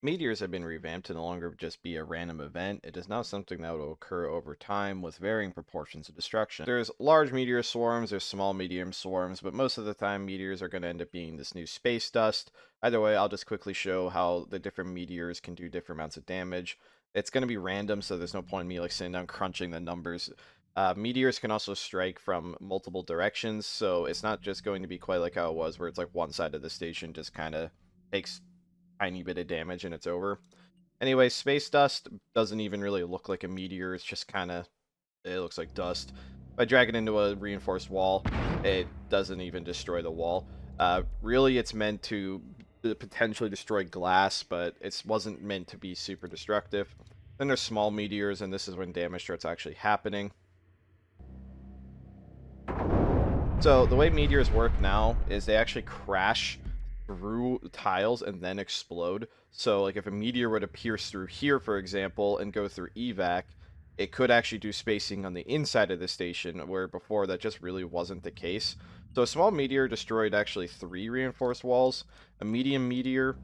Meteors have been revamped to no longer just be a random event. It is now something that will occur over time with varying proportions of destruction. There's large meteor swarms, there's small medium swarms, but most of the time meteors are going to end up being this new space dust. Either way, I'll just quickly show how the different meteors can do different amounts of damage. It's going to be random, so there's no point in me like sitting down crunching the numbers. Meteors can also strike from multiple directions, so it's not just going to be quite like how it was, where it's like one side of the station just kind of takes tiny bit of damage and it's over. Anyway, space dust doesn't even really look like a meteor. It's just kind of, it looks like dust. If I drag it into a reinforced wall, it doesn't even destroy the wall. Really, it's meant to potentially destroy glass, but it wasn't meant to be super destructive. Then there's small meteors, and this is when damage starts actually happening. So the way meteors work now is they actually crash through tiles and then explode. So like if a meteor were to pierce through here, for example, and go through evac, it could actually do spacing on the inside of the station, where before that just really wasn't the case. So a small meteor destroyed actually 3 reinforced walls. A medium meteor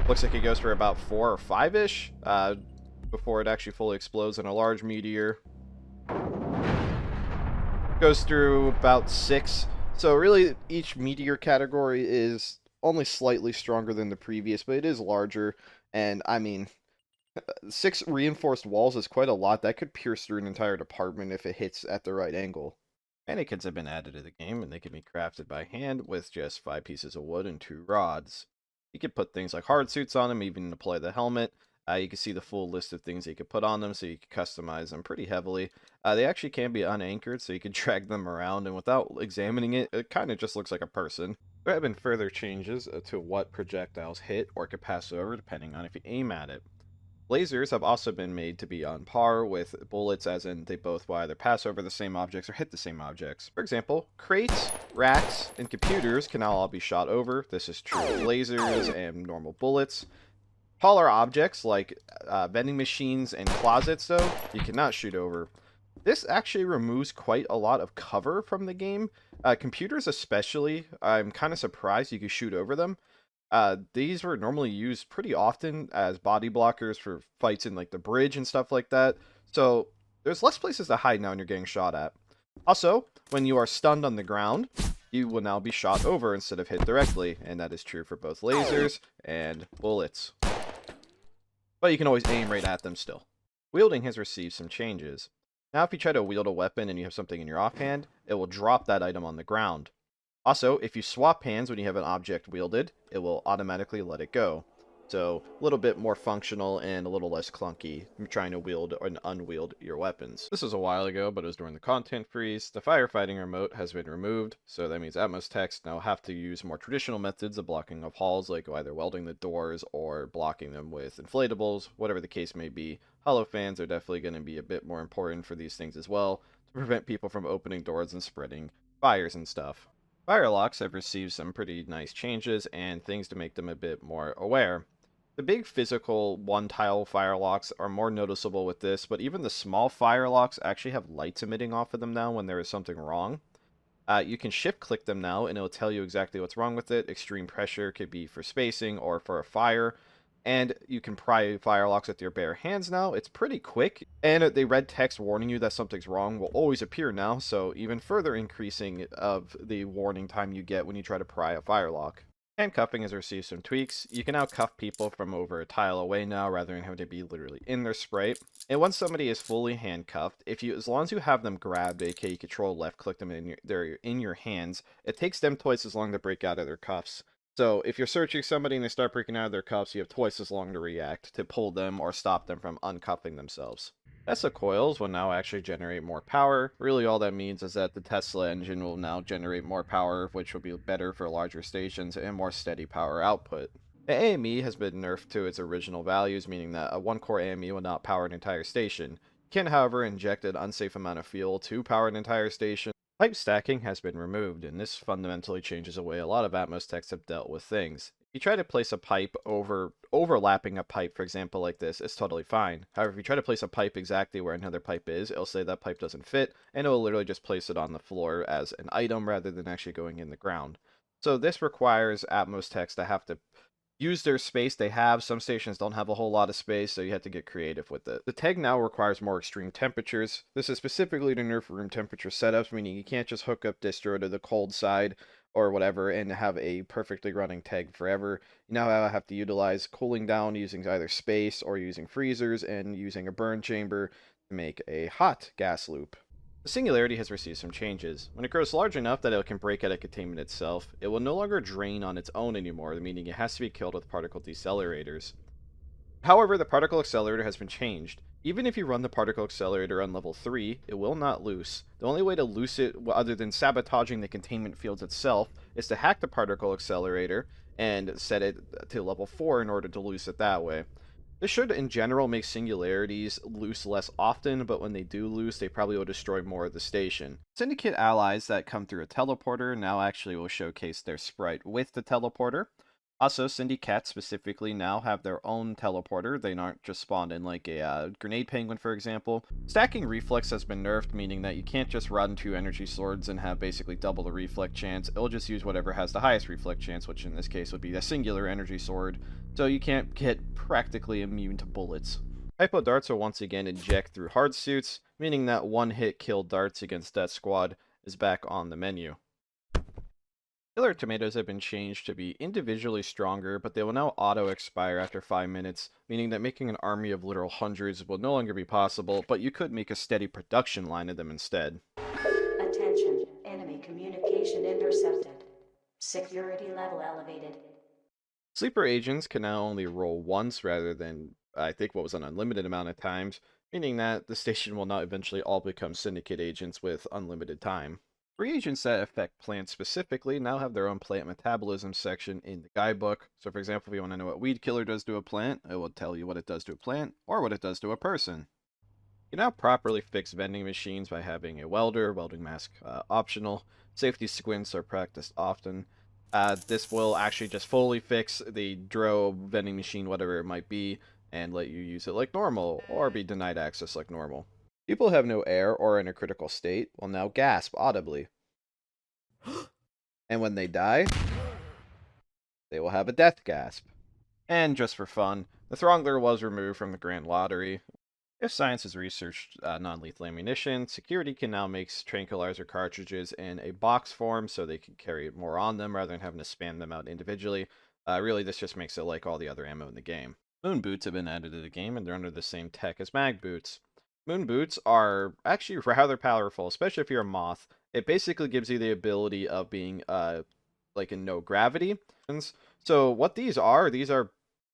looks like it goes for about 4 or 5-ish before it actually fully explodes, and a large meteor goes through about 6. So really, each meteor category is only slightly stronger than the previous, but it is larger. And I mean, 6 reinforced walls is quite a lot. That could pierce through an entire department if it hits at the right angle. Mannequins have been added to the game, and they can be crafted by hand with just 5 pieces of wood and 2 rods. You could put things like hard suits on them, even apply the helmet. You can see the full list of things you could put on them, so you can customize them pretty heavily. They actually can be unanchored, so you can drag them around, and without examining it, it kind of just looks like a person. There have been further changes to what projectiles hit or can pass over, depending on if you aim at it. Lasers have also been made to be on par with bullets, as in they both will either pass over the same objects or hit the same objects. For example, crates, racks, and computers can now all be shot over. This is true of lasers and normal bullets. Taller objects like vending machines and closets, though, you cannot shoot over. This actually removes quite a lot of cover from the game. Computers especially, I'm kind of surprised you could shoot over them. These were normally used pretty often as body blockers for fights in like the bridge and stuff like that. So there's less places to hide now when you're getting shot at. Also, when you are stunned on the ground, you will now be shot over instead of hit directly, and that is true for both lasers and bullets. But you can always aim right at them still. Wielding has received some changes. Now if you try to wield a weapon and you have something in your offhand, it will drop that item on the ground. Also, if you swap hands when you have an object wielded, it will automatically let it go. So, a little bit more functional and a little less clunky trying to wield and unwield your weapons. This was a while ago, but it was during the content freeze. The firefighting remote has been removed, so that means Atmos techs now have to use more traditional methods of blocking of halls, like either welding the doors or blocking them with inflatables, whatever the case may be. Hollow fans are definitely going to be a bit more important for these things as well, to prevent people from opening doors and spreading fires and stuff. Firelocks have received some pretty nice changes and things to make them a bit more aware. The big physical one-tile firelocks are more noticeable with this, but even the small firelocks actually have lights emitting off of them now when there is something wrong. You can shift-click them now, and it'll tell you exactly what's wrong with it. Extreme pressure could be for spacing or for a fire. And you can pry firelocks with your bare hands now. It's pretty quick, and the red text warning you that something's wrong will always appear now, so even further increasing of the warning time you get when you try to pry a firelock. Handcuffing has received some tweaks. You can now cuff people from over a tile away now, rather than having to be literally in their sprite. And once somebody is fully handcuffed, as long as you have them grabbed, aka control left click them they're in your hands, it takes them twice as long to break out of their cuffs. So if you're searching somebody and they start breaking out of their cuffs, you have twice as long to react to pull them or stop them from uncuffing themselves. Tesla coils will now actually generate more power. Really all that means is that the Tesla engine will now generate more power, which will be better for larger stations and more steady power output. The AME has been nerfed to its original values, meaning that a one-core AME will not power an entire station. You can, however, inject an unsafe amount of fuel to power an entire station. Pipe stacking has been removed, and this fundamentally changes the way a lot of Atmos techs have dealt with things. If you try to place a pipe overlapping a pipe, for example, like this, it's totally fine. However, if you try to place a pipe exactly where another pipe is, it'll say that pipe doesn't fit, and it will literally just place it on the floor as an item rather than actually going in the ground. So this requires Atmos techs to have to use their space they have. Some stations don't have a whole lot of space, so you have to get creative with it. The TEG now requires more extreme temperatures. This is specifically to nerf room temperature setups, meaning you can't just hook up distro to the cold side or whatever and have a perfectly running TEG forever. You now have to utilize cooling down using either space or using freezers and using a burn chamber to make a hot gas loop. The Singularity has received some changes. When it grows large enough that it can break out of containment itself, it will no longer drain on its own anymore, meaning it has to be killed with particle decelerators. However, the particle accelerator has been changed. Even if you run the particle accelerator on level 3, it will not loose. The only way to loose it, other than sabotaging the containment fields itself, is to hack the particle accelerator and set it to level 4 in order to loose it that way. This should, in general, make singularities loose less often, but when they do loose, they probably will destroy more of the station. Syndicate allies that come through a teleporter now actually will showcase their sprite with the teleporter. Also, Syndicats specifically now have their own teleporter. They aren't just spawned in like a grenade penguin, for example. Stacking reflex has been nerfed, meaning that you can't just run 2 energy swords and have basically double the reflect chance. It'll just use whatever has the highest reflect chance, which in this case would be a singular energy sword, so you can't get practically immune to bullets. Hypodarts will once again inject through hard suits, meaning that one-hit kill darts against Death Squad is back on the menu. Killer tomatoes have been changed to be individually stronger, but they will now auto-expire after 5 minutes, meaning that making an army of literal hundreds will no longer be possible, but you could make a steady production line of them instead. Attention, enemy communication intercepted. Security level elevated. Sleeper agents can now only roll once rather than, I think, what was an unlimited amount of times, meaning that the station will not eventually all become syndicate agents with unlimited time. Reagents that affect plants specifically now have their own plant metabolism section in the guidebook. So for example, if you want to know what weed killer does to a plant, it will tell you what it does to a plant or what it does to a person. You can now properly fix vending machines by having a welder, welding mask optional. Safety squints are practiced often. This will actually just fully fix the dro vending machine, whatever it might be, and let you use it like normal, or be denied access like normal. People who have no air or in a critical state will now gasp audibly. And when they die, they will have a death gasp. And just for fun, the Throngler was removed from the Grand Lottery. If science has researched non-lethal ammunition, security can now make tranquilizer cartridges in a box form so they can carry more on them rather than having to spam them out individually. Really, this just makes it like all the other ammo in the game. Moon boots have been added to the game, and they're under the same tech as mag boots. Moon boots are actually rather powerful, especially if you're a moth. It basically gives you the ability of being like in no gravity. So what these are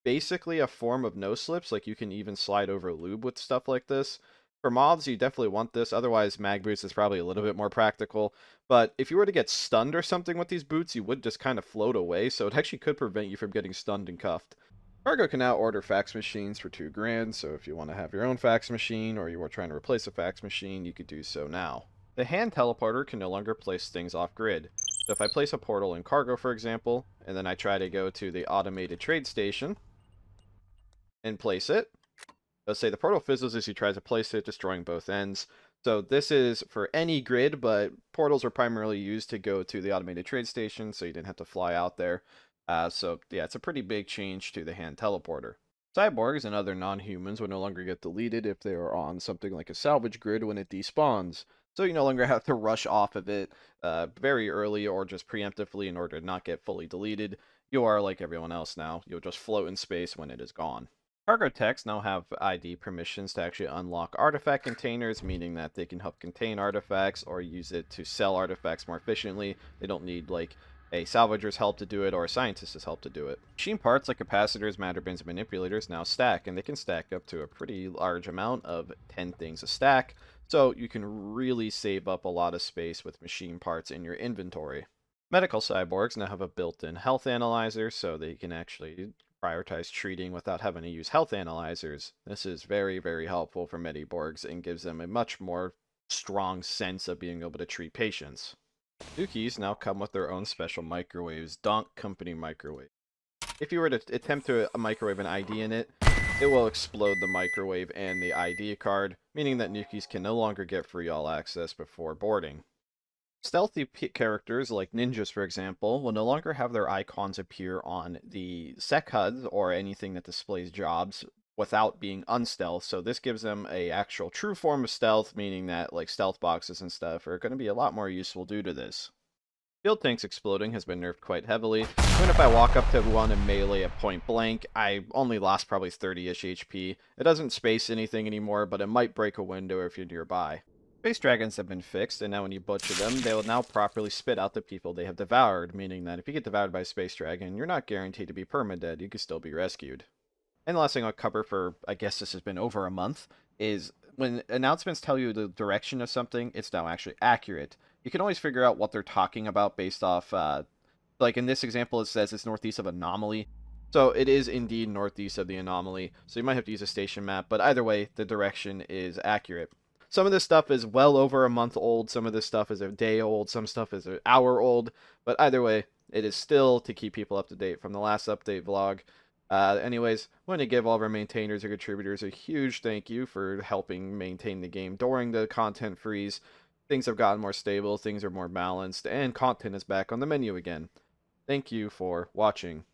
basically a form of no slips. Like you can even slide over lube with stuff like this. For moths, you definitely want this. Otherwise, mag boots is probably a little bit more practical. But if you were to get stunned or something with these boots, you would just kind of float away. So it actually could prevent you from getting stunned and cuffed. Cargo can now order fax machines for $2,000, so if you want to have your own fax machine or you are trying to replace a fax machine, you could do so now. The hand teleporter can no longer place things off-grid. So if I place a portal in cargo, for example, and then I try to go to the automated trade station and place it, let's say the portal fizzles as you try to place it, destroying both ends. So this is for any grid, but portals are primarily used to go to the automated trade station, so you didn't have to fly out there. So yeah, it's a pretty big change to the hand teleporter. Cyborgs and other non-humans will no longer get deleted if they are on something like a salvage grid when it despawns. So you no longer have to rush off of it very early or just preemptively in order to not get fully deleted. You are like everyone else now. You'll just float in space when it is gone. Cargo techs now have ID permissions to actually unlock artifact containers, meaning that they can help contain artifacts or use it to sell artifacts more efficiently. They don't need like a salvager's help to do it or a scientist's help to do it. Machine parts like capacitors, matter bins, and manipulators now stack, and they can stack up to a pretty large amount of 10 things a stack, so you can really save up a lot of space with machine parts in your inventory. Medical cyborgs now have a built-in health analyzer, so they can actually prioritize treating without having to use health analyzers. This is very, very helpful for Medborgs and gives them a much more strong sense of being able to treat patients. Nukies now come with their own special microwaves, Donk Company microwave. If you were to attempt to microwave an ID in it, it will explode the microwave and the ID card, meaning that Nukies can no longer get free all access before boarding. Stealthy characters like ninjas, for example, will no longer have their icons appear on the sec HUDs or anything that displays jobs without being unstealth. So this gives them a actual true form of stealth, meaning that like stealth boxes and stuff are going to be a lot more useful due to this. Field tanks exploding has been nerfed quite heavily. Even if I walk up to one and melee at point blank, I only lost probably 30-ish HP. It doesn't space anything anymore, but it might break a window if you're nearby. Space dragons have been fixed, and now when you butcher them, they will now properly spit out the people they have devoured, meaning that if you get devoured by a space dragon, you're not guaranteed to be permadead, you can still be rescued. And the last thing I'll cover for, I guess this has been over a month, is when announcements tell you the direction of something, it's now actually accurate. You can always figure out what they're talking about based off, like in this example, it says it's northeast of Anomaly. So it is indeed northeast of the Anomaly. So you might have to use a station map, but either way, the direction is accurate. Some of this stuff is well over a month old, some of this stuff is a day old, some stuff is an hour old, but either way, it is still to keep people up to date from the last update vlog. Anyways, I want to give all of our maintainers or contributors a huge thank you for helping maintain the game during the content freeze. Things have gotten more stable, things are more balanced, and content is back on the menu again. Thank you for watching.